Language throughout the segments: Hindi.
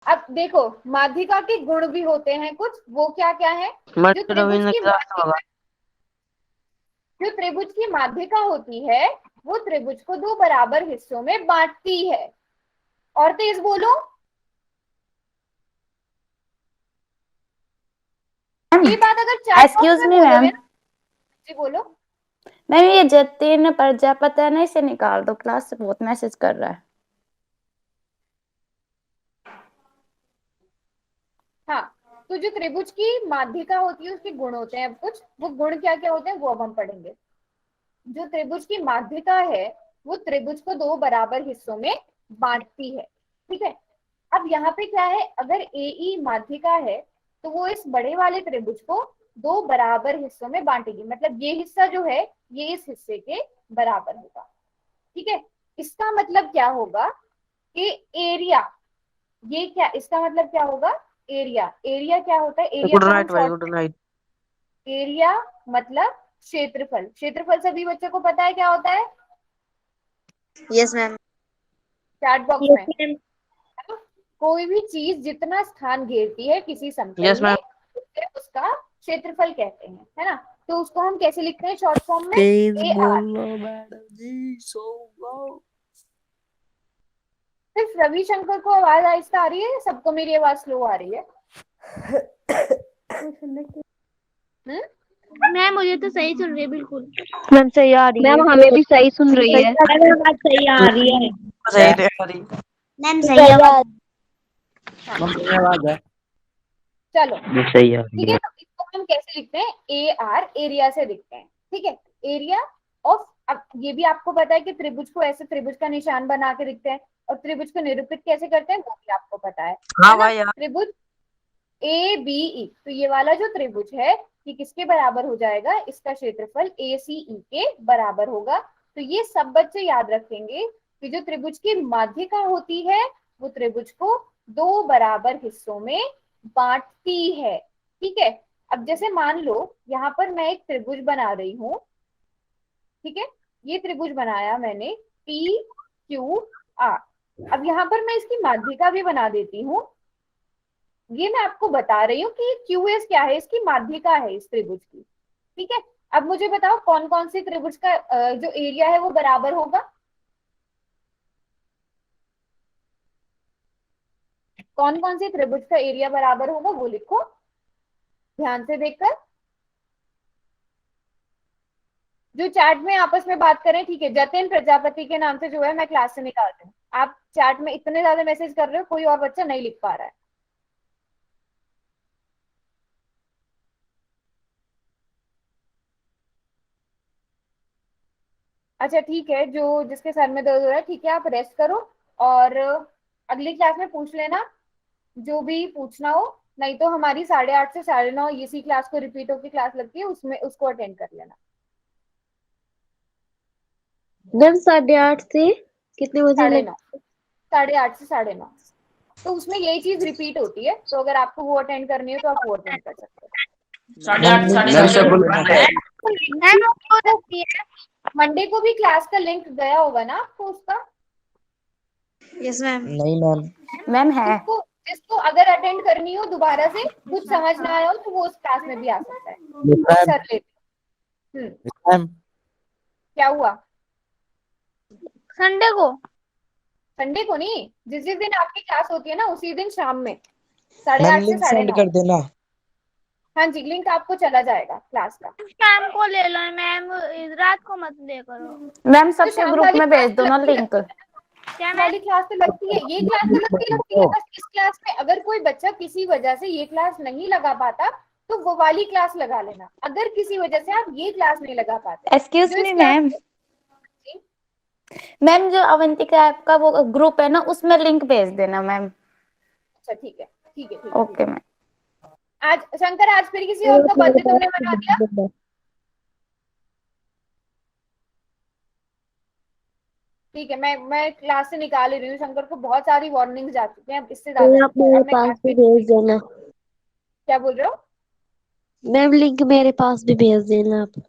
अब देखो, माध्यिका के गुण भी होते हैं कुछ, वो क्या क्या है? जो त्रिभुज की माध्यिका, जो त्रिभुज की माध्यिका होती है वो त्रिभुज को दो बराबर हिस्सों में बांटती है। और तेज बोलो। ये बात अगर चैट बॉक्स एक्सक्यूज में मी बोलोगे मैम। ना। जी बोलो। मैम ये जतिन प्रजापति है ना, इसे निकाल दो, क्लास से बहुत मैसेज कर रहा है। हाँ, तो जो त्रिभुज की माध्यिका होती है उसके गुण होते हैं। अब कुछ वो गुण क्या क्या होते हैं वो अब हम पढ़ेंगे। जो त्रिभुज की माध्यिका है वो त्रिभुज को दो बराबर हिस्सों में बांटती है। ठीक है। अब यहाँ पे क्या है, अगर ए माध्यिका है तो वो इस बड़े वाले त्रिभुज को दो बराबर हिस्सों में बांटेगी। मतलब ये हिस्सा जो है ये इस हिस्से के बराबर होगा। ठीक है। इसका मतलब क्या होगा कि एरिया, ये क्या, इसका मतलब क्या होगा? एरिया, एरिया क्या होता है? एरिया गुड को हम नाइट भाई, शॉर्ट, गुड नाइट। एरिया मतलब क्षेत्रफल। क्षेत्रफल सभी बच्चों को पता है क्या होता है? Yes ma'am. चैट बॉक्स में कोई भी चीज जितना स्थान घेरती है किसी समतल यस में मैम। उसे उसका क्षेत्रफल कहते हैं, है ना? तो उसको हम कैसे लिखते हैं शॉर्ट फॉर्म में? तेज ए आर। बोलो मैडम जी, सो गो। सिर्फ रविशंकर को आवाज आहिस्ता आ रही है, सबको मेरी आवाज स्लो आ रही है? हम्म। मैम मुझे तो सही सुन रही है बिल्कुल। मैम सही आ रही है। मैम हमें भी सही सुन रही है। आवाज सही आ रही है। सही नहीं आ रही। मैम सही आवाज। आवाज है। चलो सही आ रही ठीक है, तो इसको हम कैसे लिखते हैं? ए आर, एरिया से लिखते हैं। ठीक है, एरिया ऑफ। अब ये भी आपको पता है कि त्रिभुज को ऐसे त्रिभुज का निशान बना के लिखते हैं, और त्रिभुज को निरूपित कैसे करते हैं वो भी आपको पता है हाँ ना? भाई यार। त्रिभुज ए बी ई, तो ये वाला जो त्रिभुज है ये किसके बराबर हो जाएगा? इसका क्षेत्रफल ए सी ई के बराबर होगा। तो ये सब बच्चे याद रखेंगे कि जो त्रिभुज की माध्यिका होती है वो त्रिभुज को दो बराबर हिस्सों में बांटती है। ठीक है। अब जैसे मान लो यहाँ पर मैं एक त्रिभुज बना रही हूँ। ठीक है, ये त्रिभुज बनाया मैंने पी क्यू आर। अब यहाँ पर मैं इसकी माध्यिका भी बना देती हूँ। ये मैं आपको बता रही हूँ कि क्यू एस क्या है, इसकी माध्यिका है इस त्रिभुज की। ठीक है। अब मुझे बताओ कौन कौन सी त्रिभुज का जो एरिया है वो बराबर होगा? कौन कौन सी त्रिभुज का एरिया बराबर होगा वो लिखो ध्यान से देखकर। जो चैट में आपस में बात करें, ठीक है, जतिन प्रजापति के नाम से जो है मैं क्लास से निकाल दूं। आप चैट में इतने ज्यादा मैसेज कर रहे हो, कोई और बच्चा नहीं लिख पा रहा है। अच्छा ठीक है, जो जिसके सर में दर्द हो रहा है, ठीक है, आप रेस्ट करो और अगली क्लास में पूछ लेना जो भी पूछना हो। नहीं तो हमारी 8:30 से 9:30 इसी क्लास को रिपीट होकर क्लास लगती है, उसमें उसको अटेंड कर लेना। मैम 8:30 से कितने बजे 9:30, 8:30 से 9:30, तो उसमें यही चीज रिपीट होती है। तो अगर आपको वो अटेंड करनी है तो आप वो अटेंड कर सकते हो। 8:30 मैम हो सकती है। मंडे को भी क्लास का लिंक गया होगा ना आपको उसका? Yes ma'am. नहीं मैम। मैम है। जिसको जिसको अगर अटेंड करनी हो दोबारा से, कुछ समझ ना आया हो तो वो उस क्लास में भी आ सकता है, वो सर लेते। मैम क्या हुआ? संडे को। संडे को नहीं, जिस जिस दिन आपकी क्लास होती है ना उसी दिन शाम में मैम 8:30 से लिंक सेंड 9:30। कर देना। हाँ जी, लिंक आपको चला जाएगा क्लास का। शाम को ले लो मैम, रात को मत दे करो। मैम तो सबके शाम ग्रुप वाली में क्लास भेज तो दो ना लगती लिंक। है, क्या मैम? वाली क्लास तो लगती है, ये क्लास तो लगती है। बस इस क्लास में अगर कोई बच्चा किसी वजह से ये क्लास नहीं लगा पाता तो वो वाली क्लास लगा लेना। अगर किसी वजह से आप ये क्लास नहीं लगा पाते, एक्सक्यूज जो इस मी क्लास मैम। मैम जो अवंतिका ऐप का वो ग्रुप है ना, उसमें लिंक भेज देना मैम। अच्छा ठीक है, ठीक है, ठीक है, ठीक ओके है। मैम। आज शंकर, आज फिर किसी और का बर्थडे तुमने मना दिया? ठीक है, मैं क्लास से निकाल ही रही हूँ। शंकर को बहुत सारी वार्निंग्स जा चुकी हैं, अब इससे ज्यादा आप नहीं। मेरे अब मैं पास क्लास भी में, भेज देना। क्या बोल रहे हो? मैम लिंक मेरे पास भी भेज देना आप।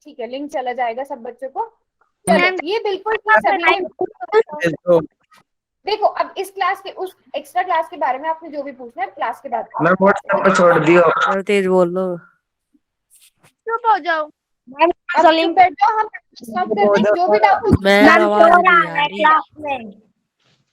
ठीक है, लिंक चला जाएगा सब बच्चों को। चलो मैम ये बिल्कुल ठीक, सभी ने देखो अब इस क्लास के उस एक्स्ट्रा क्लास के बारे में आपने जो भी पूछना है क्लास के बाद मैं व्हाट्सएप पे छोड़ दियो। तेज बोल लो। चुप हो जाओ। अब चुप बैठ जाओ, हम स्टॉप कर दें। जो भी डाउट होगा मैम आवाज नहीं आ रही।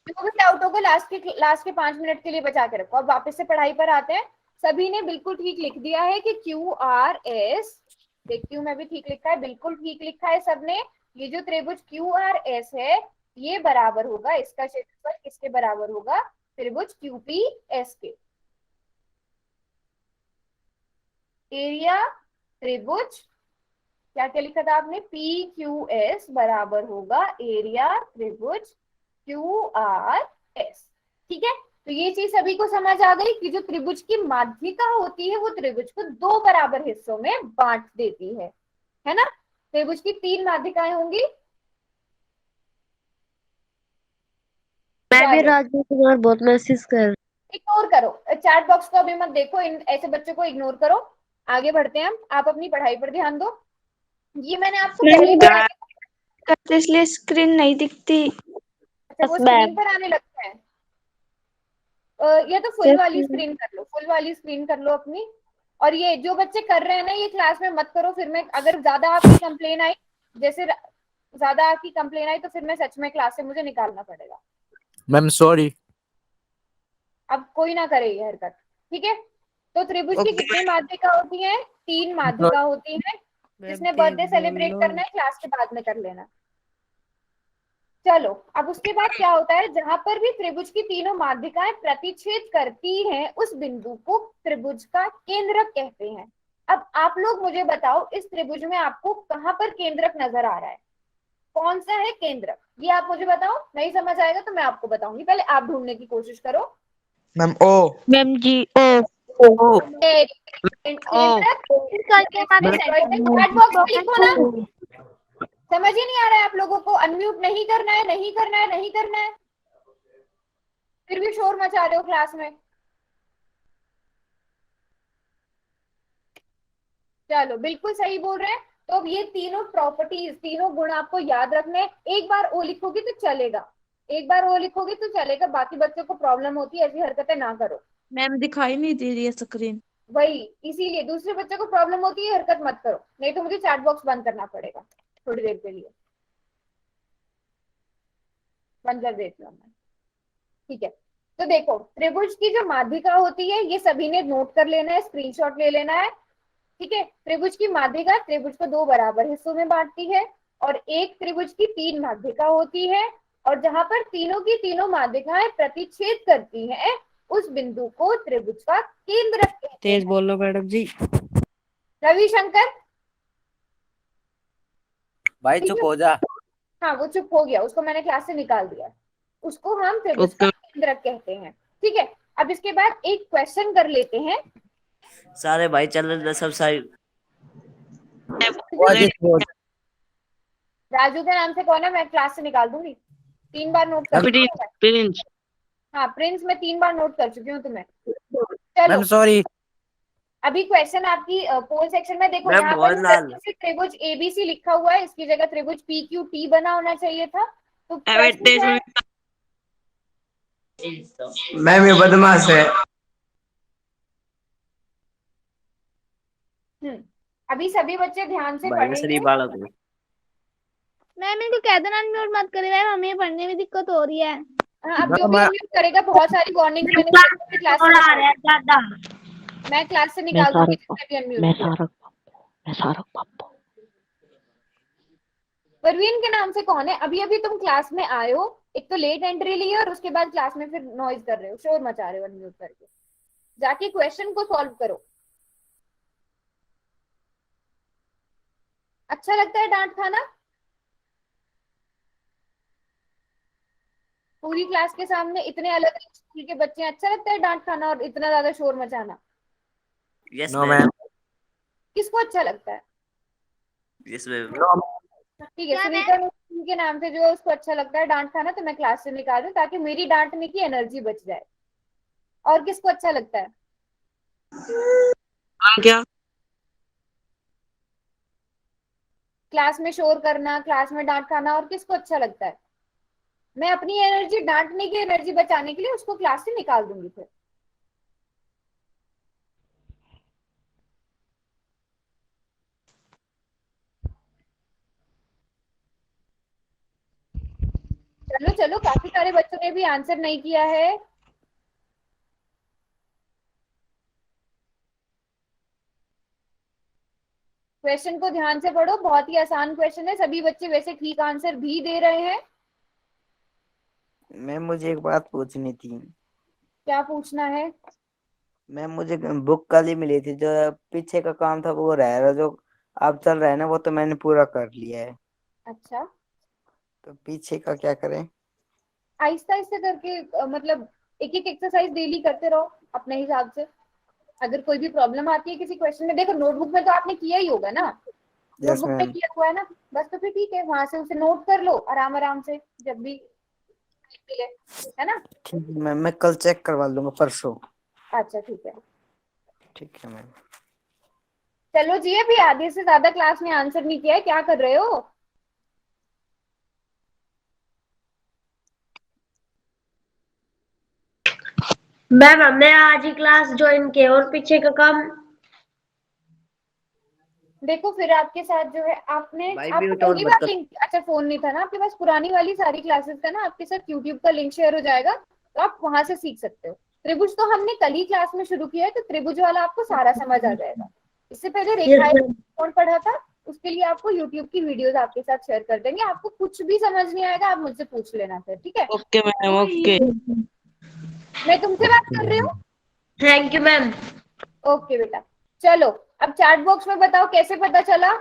जो भी डाउट होगा लास्ट के 5 मिनट के लिए बचा के रखो। अब वापस से पढ़ाई पर आते हैं। सभी ने बिल्कुल ठीक लिख दिया है कि क्यू आर एस, देखती हूँ मैं भी ठीक लिखा है, बिल्कुल ठीक लिखा है सबने। ये जो त्रिभुज क्यू आर एस है ये बराबर होगा, इसका क्षेत्रफल किसके बराबर होगा, त्रिभुज क्यूपी एस के। एरिया त्रिभुज क्या क्या लिखा था आपने, पी क्यू एस बराबर होगा एरिया त्रिभुज क्यू आर एस। ठीक है, तो ये चीज सभी को समझ आ गई कि जो त्रिभुज की माध्यिका होती है वो त्रिभुज को 2 बराबर हिस्सों में बांट देती है ना। त्रिभुज की 3 माध्यिकाएं होंगी। मैं भी राजू कुमार बहुत मैसेज कर। इग्नोर करो, चैट बॉक्स को अभी मत देखो, इन ऐसे बच्चों को इग्नोर करो। आगे बढ़ते हैं हम, आप अपनी पढ़ाई पर ध्यान दो। ये मैंने आपको पहले बताया करते इसलिए स्क्रीन नहीं दिखती। अच्छा, वो स्क्रीन पर आने लगता है। या तो फुल वाली स्क्रीन कर लो, फुल वाली स्क्रीन कर लो अपनी। और ये जो बच्चे कर रहे हैं ना ये क्लास में मत करो, फिर मैं अगर ज्यादा आपकी कंप्लेन आई, जैसे ज्यादा आपकी कंप्लेन आई तो फिर मैं सच में क्लास से मुझे निकालना पड़ेगा। Ma'am sorry. अब कोई ना करे ये हरकत, ठीक है। तो त्रिभुज की कितनी माध्यिका होती है, 3 माध्यिका होती है। जिसने बर्थडे सेलिब्रेट करना है क्लास के बाद में कर लेना। चलो अब उसके बाद क्या होता है, जहां पर भी त्रिभुज की तीनों माध्यिकाएं प्रतिच्छेद करती हैं उस बिंदु को त्रिभुज का केंद्रक कहते हैं। अब आप लोग मुझे बताओ इस त्रिभुज में आपको कहां पर केंद्रक नजर आ रहा है, कौन सा है केंद्रक, ये आप मुझे बताओ। नहीं समझ आएगा तो मैं आपको बताऊंगी, पहले आप ढूंढने की कोशिश करो। मैम ओ मैम जी केंद्रक चैट बॉक्स में लिखो ना। समझ ही नहीं आ रहा है आप लोगों को, अनम्यूट नहीं करना है, नहीं करना है, नहीं करना है, फिर भी शोर मचा रहे हो क्लास में। चलो बिल्कुल सही बोल रहे हैं। तो अब ये तीनों प्रॉपर्टीज, तीनों गुण आपको याद रखने हैं। एक बार ओ लिखोगे तो चलेगा, एक बार ओ लिखोगे तो चलेगा, बाकी बच्चों को प्रॉब्लम होती है, ऐसी हरकतें ना करो। मैम दिखाई नहीं दे रही है स्क्रीन। वही इसीलिए दूसरे बच्चों को प्रॉब्लम होती है, हरकत मत करो, नहीं तो मुझे चैट बॉक्स बंद करना पड़ेगा थोड़ी देर के लिए। बंद कर देती हूँ मैं, ठीक है। तो देखो त्रिभुज की जो माध्यिका होती है ये सभी ने नोट कर लेना है, स्क्रीनशॉट ले लेना है, ठीक है। त्रिभुज की माध्यिका त्रिभुज को 2 बराबर हिस्सों में बांटती है और एक त्रिभुज की 3 माध्यिका होती है, और जहां पर तीनों की तीनों माध्यिकाएं प्रतिच्छेद करती हैं उस बिंदु को त्रिभुज का केंद्रक कहते तेज हैं। बोल लो मैडम जी। रविशंकर भाई चुप हो जा। हाँ वो चुप हो गया, उसको मैंने क्लास से निकाल दिया। उसको हम त्रिभुज का केंद्रक कहते हैं, ठीक है। अब इसके बाद एक क्वेश्चन कर लेते हैं। सारे भाई चल रहे सब साइड। राजू के नाम से कौन है, मैं क्लास से निकाल दूंगी। 3 बार नोट कर चुकी हूँ मैं। प्रिंस। हाँ प्रिंस, मैं 3 बार नोट कर चुकी हूँ तुम्हें। मैम चलो सॉरी। अभी क्वेश्चन आपकी पोल सेक्शन में देखो, मैं यहाँ बहुत पर लाल। त्रिभुज एबीसी लिखा हुआ है, इसकी जगह त्रिभुज पी क्यू टी बना होना चाहिए था। तो प्रश्न क्या है? मैम ये बदमाश है। अभी सभी बच्चे ध्यान से भाई मैं शरीफ पढ़ेंगे। बालक हूँ। मैम इनको कह देना अनम्यूट मत करे, मैम हमें पढ़ने में दिक्कत हो रही है। हाँ अब जो भी अनम्यूट करेगा, बहुत सारी वार्निंग मैंने क्लास से मैं क्लास से निकाल दूंगी जिसने भी अनम्यूट किया। परवीन के नाम से कौन है, अभी अभी तुम क्लास में आए हो, एक तो लेट एंट्री ली है और उसके बाद क्लास में फिर नॉइज कर रहे हो, शोर मचा रहे हो अनम्यूट करके। जाके क्वेश्चन को सॉल्व करो। अच्छा लगता है डांट खाना पूरी क्लास के सामने, इतने अलग अलग स्कूल के बच्चे हैं, अच्छा लगता है डांट खाना और इतना ज्यादा शोर मचाना? Yes no ma'am. मैम। किसको अच्छा लगता है? Yes ma'am. ठीक है, क्या सुनीता नूतन के नाम से जो है उसको अच्छा लगता है डांट खाना, तो मैं क्लास से निकाल दूं ताकि मेरी डांटने की एनर्जी बच जाए। और किसको अच्छा लगता है? क्या? क्लास में शोर करना, क्लास में डांट खाना, और किसको अच्छा लगता है? मैं अपनी एनर्जी, डांटने की एनर्जी बचाने के लिए उसको क्लास से निकाल दूंगी फिर। चलो चलो, काफी सारे बच्चों ने भी आंसर नहीं किया है। क्वेश्चन को ध्यान से पढ़ो, बहुत ही आसान क्वेश्चन है। सभी बच्चे वैसे ठीक आंसर भी दे रहे हैं। मैम मुझे एक बात पूछनी थी। क्या पूछना है? मैम मुझे बुक कल ही मिली थी, जो पीछे का काम था वो रह रहा, जो अब चल रहा है ना वो तो मैंने पूरा कर लिया है। अच्छा, तो पीछे का क्या करें? आहिस्ता आहिस्ता करके मतलब एक एक एक्सरसाइज डेली करते रहो अपने हिसाब से। अगर कोई भी प्रॉब्लम आती है किसी क्वेश्चन में, देखो नोटबुक में तो आपने किया ही होगा ना, यस नोटबुक में मैम। किया हुआ है ना, बस तो फिर ठीक है, वहां से उसे नोट कर लो आराम आराम से जब भी मिले, है ना। ठीक है मैम, मैं कल चेक करवा लूंगा परसों। अच्छा ठीक है। ठीक है मैम। चलो जी, अभी आधे से ज्यादा क्लास में आंसर नहीं किया है, क्या कर रहे हो? मैम हमने आज ही क्लास ज्वाइन किया और पीछे का काम देखो फिर आपके साथ जो है, आपने भाई आपको म्यूट और पहली बार बता। लिंक, अच्छा फोन नहीं था ना आपके पास, पुरानी वाली सारी क्लासेस का ना आपके साथ यूट्यूब का लिंक शेयर हो जाएगा, तो आप वहां से सीख सकते हो। त्रिभुज तो हमने कल ही क्लास में शुरू किया है, तो त्रिभुज वाला आपको सारा समझ आ जाएगा। इससे पहले यस रेखाएं मैम। कौन पढ़ा था, उसके लिए आपको यूट्यूब की वीडियोस आपके साथ शेयर कर देंगे। आपको कुछ भी समझ नहीं आएगा आप मुझसे पूछ लेना फिर, ठीक है। Okay ma'am, okay. मैं तुमसे बात कर रही हूँ। Thank you ma'am. ओके बेटा, चलो अब चैट बॉक्स में बताओ कैसे पता चला।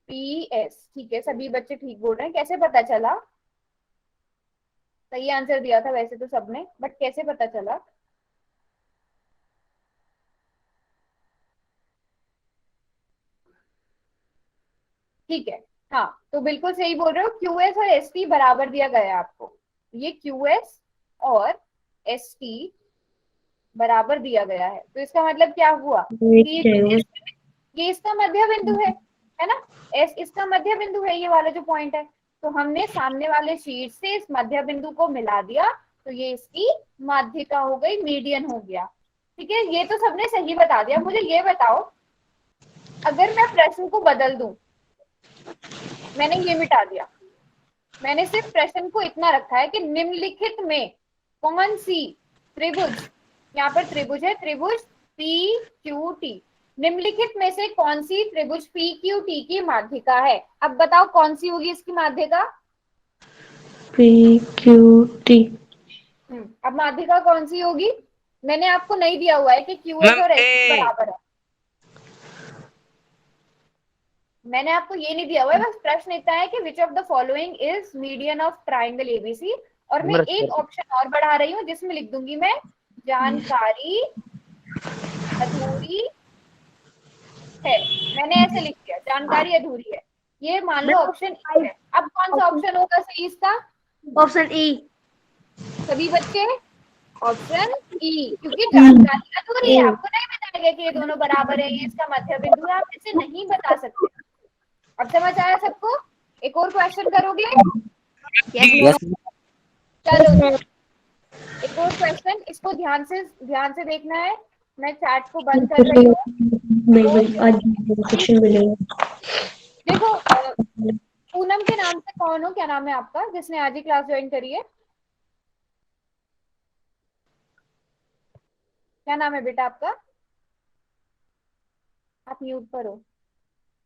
PS, ठीक है, सभी बच्चे ठीक बोल रहे हैं। कैसे पता चला? सही आंसर दिया था वैसे तो सबने, बट कैसे पता चला? ठीक है, हाँ तो बिल्कुल सही बोल रहे हो। QS और ST बराबर दिया गया है आपको। ये QS और ST बराबर दिया गया है, तो इसका मतलब क्या हुआ कि ये इसका मध्य बिंदु है ना। S इसका मध्य बिंदु है, ये वाला जो पॉइंट है, तो हमने सामने वाले शीट से इस मध्य बिंदु को मिला दिया, तो ये इसकी माध्यिका हो गई, मीडियन हो गया। ठीक है, ये तो सबने सही बता दिया। मुझे ये बताओ, अगर मैं प्रश्न को बदल दूं, मैंने ये मिटा दिया, मैंने सिर्फ प्रश्न को इतना रखा है कि निम्नलिखित में कौन सी त्रिभुज, यहाँ पर त्रिभुज है, त्रिभुज PQT, निम्नलिखित में से कौन सी त्रिभुज PQT की माध्यिका है। अब बताओ कौन सी होगी इसकी माध्यिका। PQT। अब माध्यिका कौन सी होगी? मैंने आपको नहीं दिया हुआ है कि QS और ST बराबर है, मैंने आपको ये नहीं दिया हुआ है। बस प्रश्न इतना है कि which of the following is median of triangle ABC, और मैं एक ऑप्शन और बढ़ा रही हूँ जिसमें लिख दूंगी मैं जानकारी अधूरी है। मैंने ऐसे लिख दिया जानकारी अधूरी है, ये मान लो ऑप्शन E है। अब कौन सा ऑप्शन होगा सही इसका? Option E. सभी बच्चे ऑप्शन E, क्योंकि जानकारी अधूरी है, आपको नहीं बताएगा कि ये दोनों बराबर है, ये इसका मध्य बिंदु है, आप इसे नहीं बता सकते। अब समझ आया सबको? एक और क्वेश्चन करोगे? यस चलो एक और क्वेश्चन, इसको ध्यान से देखना है। मैं चैट को बंद कर रही हूँ। आज कुछ नहीं मिलेगा। देखो पूनम के नाम से कौन हो, क्या नाम है आपका जिसने आज ही क्लास ज्वाइन करी है? क्या नाम है बेटा आपका? आप म्यूट पर हो।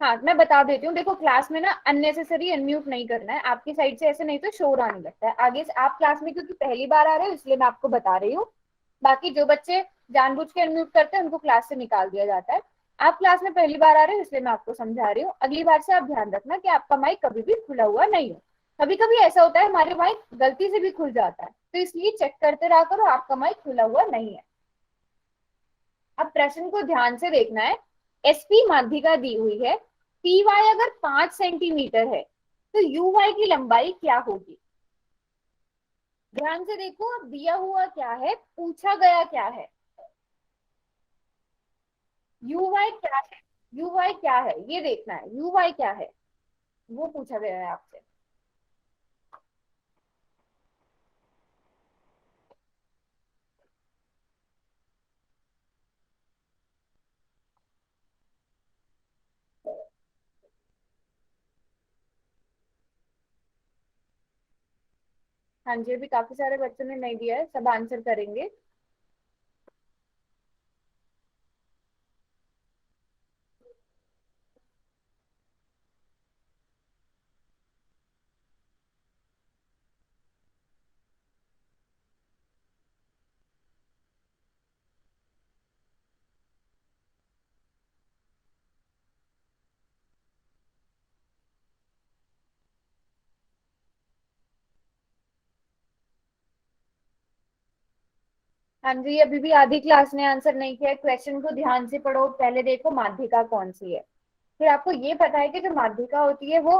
हाँ मैं बता देती हूँ, देखो क्लास में ना अननेसेसरी अनम्यूट नहीं करना है आपकी साइड से, ऐसे नहीं तो शोर आने लगता है आगे से। आप क्लास में क्योंकि पहली बार आ रहे हो इसलिए मैं आपको बता रही हूँ, बाकी जो बच्चे जानबूझ के अनम्यूट करते हैं उनको क्लास से निकाल दिया जाता है। आप क्लास में पहली बार आ रहे हो इसलिए मैं आपको समझा रही हूँ। अगली बार से आप ध्यान रखना कि आपका माइक कभी भी खुला हुआ नहीं हो। कभी कभी ऐसा होता है हमारे माइक गलती से भी खुल जाता है, तो इसलिए चेक करते रहा करो आपका माइक खुला हुआ नहीं है। अब प्रश्न को ध्यान से देखना है। SP माध्यिका दी हुई है, PY अगर 5 सेंटीमीटर है, तो यू वाई की लंबाई क्या होगी? ध्यान से देखो, अब दिया हुआ क्या है, पूछा गया क्या है, यू वाई क्या है, यू वाई क्या है ये देखना है, यू वाई क्या है वो पूछा गया है आपसे। हाँ जी, अभी काफी सारे बच्चों ने नहीं दिया है, सब आंसर करेंगे। हाँ जी, अभी भी आधी क्लास ने आंसर नहीं किया। क्वेश्चन को ध्यान से पढ़ो, पहले देखो माध्यिका कौन सी है, फिर आपको ये पता है कि जो माध्यिका होती है वो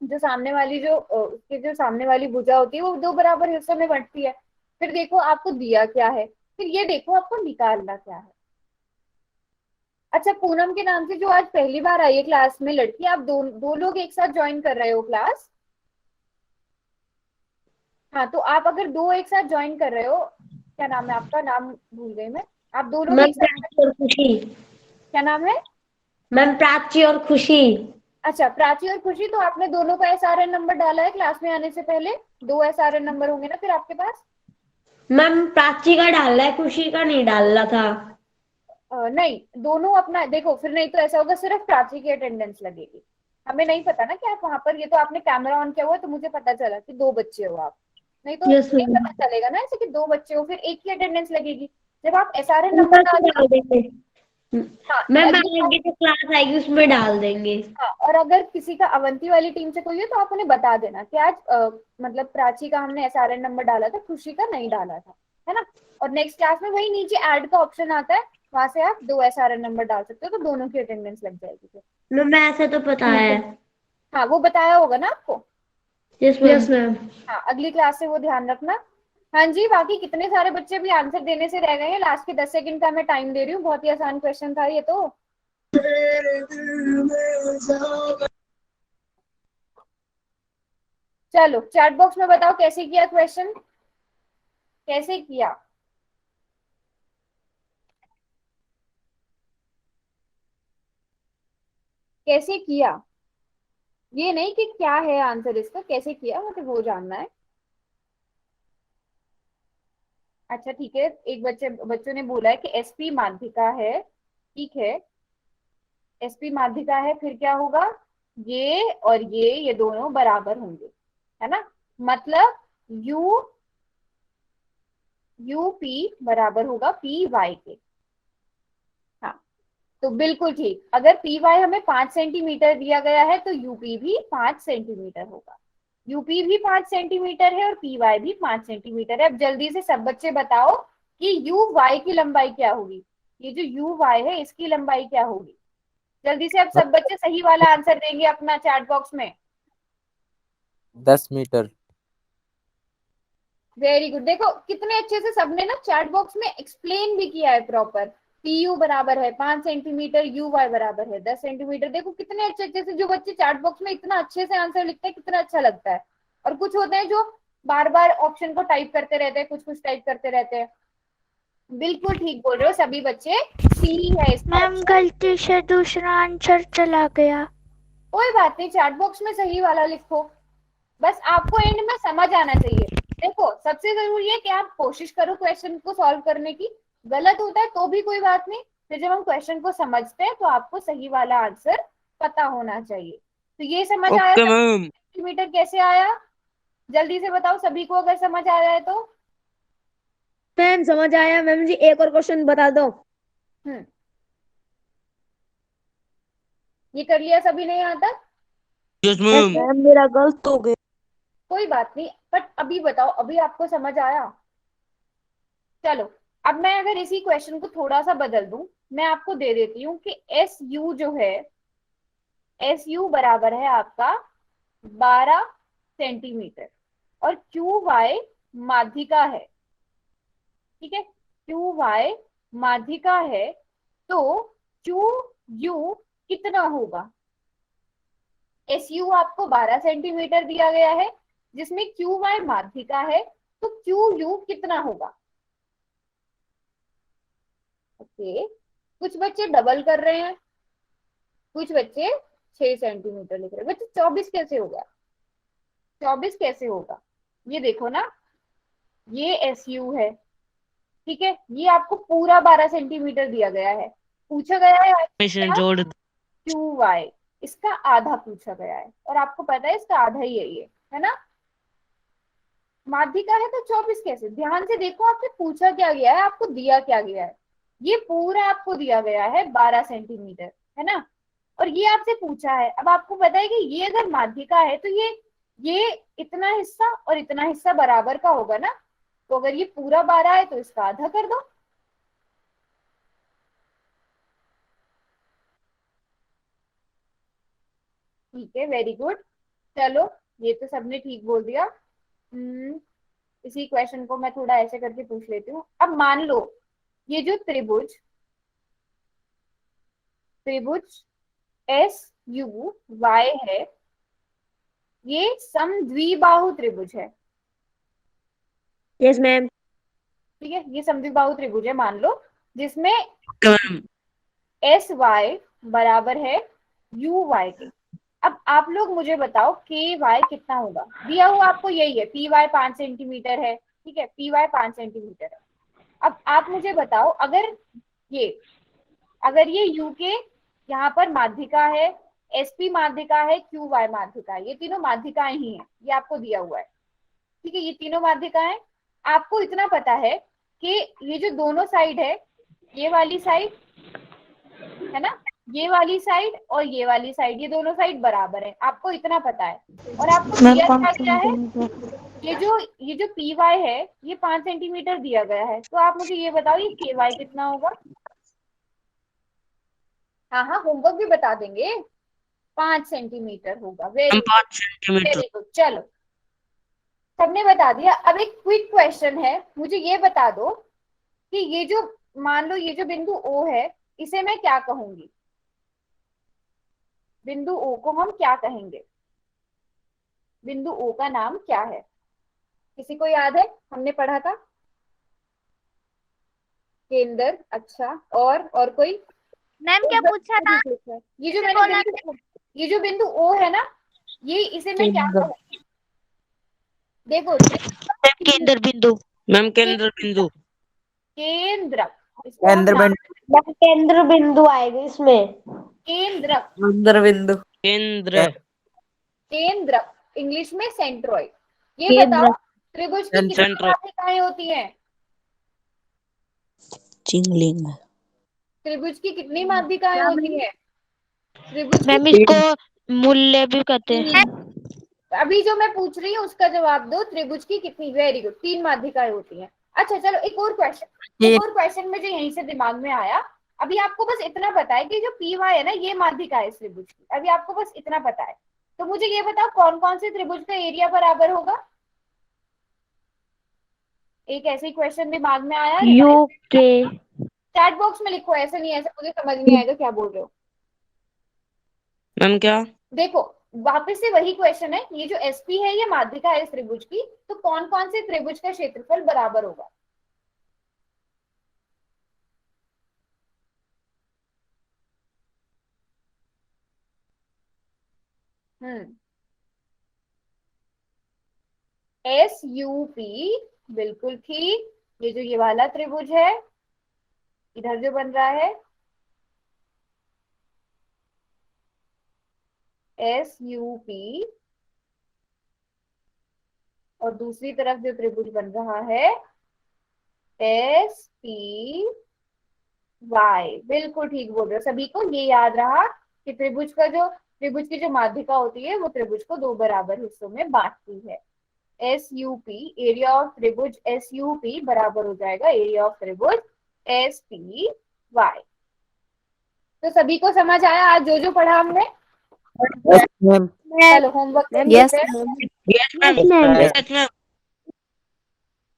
जो सामने वाली जो उसके जो सामने वाली भुजा होती है वो दो बराबर हिस्सों में बंटती है। फिर देखो आपको दिया क्या है, फिर ये देखो आपको निकालना क्या है। अच्छा, पूनम के नाम से जो आज पहली बार आई है क्लास में लड़की, आप दो लोग एक साथ ज्वाइन कर रहे हो क्लास। हाँ, तो आप अगर दो एक साथ ज्वाइन कर रहे हो, क्या नाम है आपका, नाम भूल गई मैं, आप दो लोग मैम एक साथ, प्राची और खुशी। क्या नाम है? मैम प्राची और खुशी। अच्छा, प्राची और खुशी, तो आपने दोनों का एसआरएन नंबर डाला है क्लास में आने से पहले? दो एसआरएन नंबर होंगे ना फिर आपके पास। मैम प्राची का डालना है, खुशी का नहीं डालना था। नहीं, दोनों अपना देखो, फिर नहीं तो ऐसा होगा सिर्फ प्राची की अटेंडेंस लगेगी। हमें नहीं पता ना कि आप वहां पर, ये तो आपने कैमरा ऑन किया हुआ है तो मुझे पता चला कि दो बच्चे हो आप, नहीं तो यस नहीं मैम। पता चलेगा ना ऐसे कि दो बच्चे हो, फिर एक ही अटेंडेंस लगेगी। जब आप एसआरएन नंबर डालते डाल देंगे हो, हाँ मैम, अगली आगे जो क्लास आएगी उसमें डाल देंगे। हाँ, और अगर किसी का अवंती वाली टीम से कोई हो तो आप उन्हें बता देना कि आज मतलब प्राची का हमने एसआरएन नंबर डाला था, खुशी का नहीं डाला था, है ना। और नेक्स्ट क्लास में वही नीचे ऐड का ऑप्शन आता है, वहां से आप दो एसआरएन नंबर डाल सकते हो, तो दोनों की अटेंडेंस लग जाएगी फिर। मैम ऐसे तो पता है। हाँ, वो बताया होगा ना आपको। Yes ma'am. हाँ, अगली क्लास से वो ध्यान रखना। हाँ जी, बाकी कितने सारे बच्चे भी आंसर देने से रह गए हैं, लास्ट के 10 सेकंड का मैं टाइम दे रही हूँ, बहुत ही आसान क्वेश्चन था ये तो। चलो चैट बॉक्स में बताओ कैसे किया क्वेश्चन, कैसे किया। कैसे किया, ये नहीं कि क्या है आंसर इसका, कैसे किया मुझे वो जानना है। अच्छा ठीक है, एक बच्चों ने बोला है कि एसपी माध्यिका है, ठीक है, एसपी माध्यिका है, फिर क्या होगा, ये और ये दोनों बराबर होंगे, है ना। मतलब यू यू पी बराबर होगा पी वाई के। हाँ, तो बिल्कुल ठीक, अगर पी वाई हमें 5 सेंटीमीटर दिया गया है तो यूपी भी 5 सेंटीमीटर होगा। यूपी भी 5 सेंटीमीटर है और पी वाई भी 5 सेंटीमीटर है। अब जल्दी से सब बच्चे बताओ कि यू वाई की लंबाई क्या होगी, ये जो यू वाई है इसकी लंबाई क्या होगी। जल्दी से अब सब बच्चे सही वाला आंसर देंगे अपना चैट बॉक्स में। 10 मीटर। वेरी गुड, देखो कितने अच्छे से सबने ना चैट बॉक्स में एक्सप्लेन भी किया है प्रॉपर। पी यू बराबर है 5 सेंटीमीटर, यू वाई बराबर है 10 सेंटीमीटर। देखो कितने अच्छे अच्छे से जो बच्चे चैट बॉक्स में इतना अच्छे से आंसर लिखते हैं, कितना अच्छा लगता है। और कुछ होते हैं जो बार बार ऑप्शन को टाइप करते रहते हैं, कुछ कुछ टाइप करते रहते हैं। बिल्कुल ठीक बोल रहे हो सभी बच्चे, सी है इसका मैम option। गलती से दूसरा आंसर चला गया। कोई बात नहीं, चैट बॉक्स में सही वाला लिखो, बस आपको एंड में समझ आना चाहिए। देखो सबसे जरूरी है कि आप कोशिश करो क्वेश्चन को सॉल्व करने की, गलत होता है तो भी कोई बात नहीं, फिर जब हम क्वेश्चन को समझते हैं तो आपको सही वाला आंसर पता होना चाहिए। तो ये समझ आया ओके मैम। सेंटीमीटर कैसे आया, जल्दी से बताओ सभी को अगर समझ आ जाए तो। मैम समझ आया। मैम जी एक और क्वेश्चन बता दो। हम्म, ये कर लिया सभी ने यहाँ तक? Yes ma'am. मैम मेरा गलत हो गया। कोई बात नहीं, बट अभी बताओ, अभी आपको समझ आया। चलो, अब मैं अगर इसी क्वेश्चन को थोड़ा सा बदल दूं, मैं आपको दे देती हूँ कि एस यू जो है, एस यू बराबर है आपका 12 सेंटीमीटर और क्यू वाई माध्यिका है, ठीक है, क्यू वाई माध्यिका है, तो क्यू यू कितना होगा? एस यू आपको 12 सेंटीमीटर दिया गया है, जिसमें क्यू वाई माध्यिका है, तो क्यू यू कितना होगा? ओके, कुछ बच्चे डबल कर रहे हैं, कुछ बच्चे 6 सेंटीमीटर लिख रहे हैं। बच्चे 24 कैसे होगा? 24 कैसे होगा? ये देखो ना, ये एस यू है, ठीक है, ये आपको पूरा 12 सेंटीमीटर दिया गया है, पूछा गया है जोड़ क्यू वाई, इसका आधा पूछा गया है, और आपको पता है इसका आधा ही है ये, है ना। माध्यिका है तो 24 कैसे? ध्यान से देखो, आपसे पूछा क्या गया है, आपको दिया क्या गया है। ये पूरा आपको दिया गया है 12 सेंटीमीटर, है ना, और ये आपसे पूछा है। अब आपको पता है कि ये अगर माध्यिका है तो ये इतना हिस्सा और इतना हिस्सा बराबर का होगा ना, तो अगर ये पूरा 12 है तो इसका आधा कर दो। ठीक है, वेरी गुड। चलो, ये तो सबने ठीक बोल दिया। इसी क्वेश्चन को मैं थोड़ा ऐसे करके पूछ लेती हूँ। अब मान लो ये जो त्रिभुज एस यू वाई है, ये समद्विबाहु त्रिभुज है। Yes ma'am. ठीक है, ये समद्विबाहु त्रिभुज है मान लो, जिसमें मैम एस वाई बराबर है यू वाई के। अब आप लोग मुझे बताओ के वाई कितना होगा? दिया हुआ आपको यही है, पी वाई 5 सेंटीमीटर है, ठीक है, पी वाई 5 सेंटीमीटर है। अब आप मुझे बताओ, अगर ये यू के यहाँ पर माध्यिका है, एसपी माध्यिका है, क्यू वाई माध्यिका है, ये तीनों माध्यिकाएं ही हैं, ये आपको दिया हुआ है, ठीक है, ये तीनों माध्यिकाएं। आपको इतना पता है कि ये जो दोनों साइड है, ये वाली साइड है ना, ये वाली साइड और ये वाली साइड, ये दोनों साइड बराबर है, आपको इतना पता है। और आपको दिया क्या गया है? ये जो पी वाई है ये 5 सेंटीमीटर दिया गया है, तो आप मुझे ये बताओ ये के वाई कितना होगा? हाँ हाँ, होमवर्क भी बता देंगे। 5 सेंटीमीटर होगा। Very 5 centimetre. गुड, चलो सबने बता दिया। अब एक क्विक क्वेश्चन है, मुझे ये बता दो कि ये जो, मान लो ये जो बिंदु ओ है, इसे मैं क्या कहूंगी? बिंदु ओ को हम क्या कहेंगे? बिंदु ओ का नाम क्या है? किसी को याद है? हमने पढ़ा था केंद्र। अच्छा, और कोई? मैम क्या पूछा था? ये जो मैंने ये जो बिंदु ओ है ना, ये इसे मैं क्या कहूंगी? देखो, केंद्र बिंदु। मैम केंद्र बिंदु। केंद्र, इसको हम केंद्र बिंदु। केंद्र बिंदु आएगा इसमें। केंद्र, केंद्र बिंदु। केंद्र। केंद्र इंग्लिश में सेंट्रॉइड। ये बताओ त्रिभुज की कितनी माध्यिकाएं होती हैं? चिंगलिंग। त्रिभुज की कितनी माध्यिकाएं होती हैं? त्रिभुज मैम की इसको मूल्य भी कहते हैं। अभी जो मैं पूछ रही हूँ उसका जवाब दो। त्रिभुज की कितनी? वेरी गुड, 3 माध्यिकाएं होती हैं। अच्छा चलो, एक और क्वेश्चन मुझे यहीं से दिमाग में आया। अभी आपको बस इतना पता है कि जो पी वाई है ना, ये माध्यिका है इस त्रिभुज की। अभी आपको बस इतना पता है, तो मुझे ये बताओ कौन कौन से त्रिभुज का एरिया बराबर होगा? एक ऐसे ही क्वेश्चन दिमाग में आया। यू के चैट बॉक्स में लिखो, ऐसे नहीं, ऐसे मुझे समझ नहीं आएगा क्या बोल रहे हो। मैम क्या? देखो, वापस से वही क्वेश्चन है, ये जो एसपी है ये माध्यिका है इस त्रिभुज की, तो कौन कौन से त्रिभुज का क्षेत्रफल बराबर होगा? एस यू पी, बिल्कुल ठीक। ये जो ये वाला त्रिभुज है, इधर जो बन रहा है एस यू पी, और दूसरी तरफ जो त्रिभुज बन रहा है एस पी वाई, बिल्कुल ठीक बोल रहे हो। सभी को ये याद रहा कि त्रिभुज की जो माध्यिका होती है वो त्रिभुज को 2 बराबर हिस्सों में बांटती है। S U P, area of त्रिभुज एस यू पी बराबर हो जाएगा एरिया ऑफ त्रिभुज एस पी वाई। तो सभी को समझ आया आज जो पढ़ा हमने? चलो होमवर्क कर Yes, लेते हैं। ma'am. Yes ma'am Yes, ma'am. Yes ma'am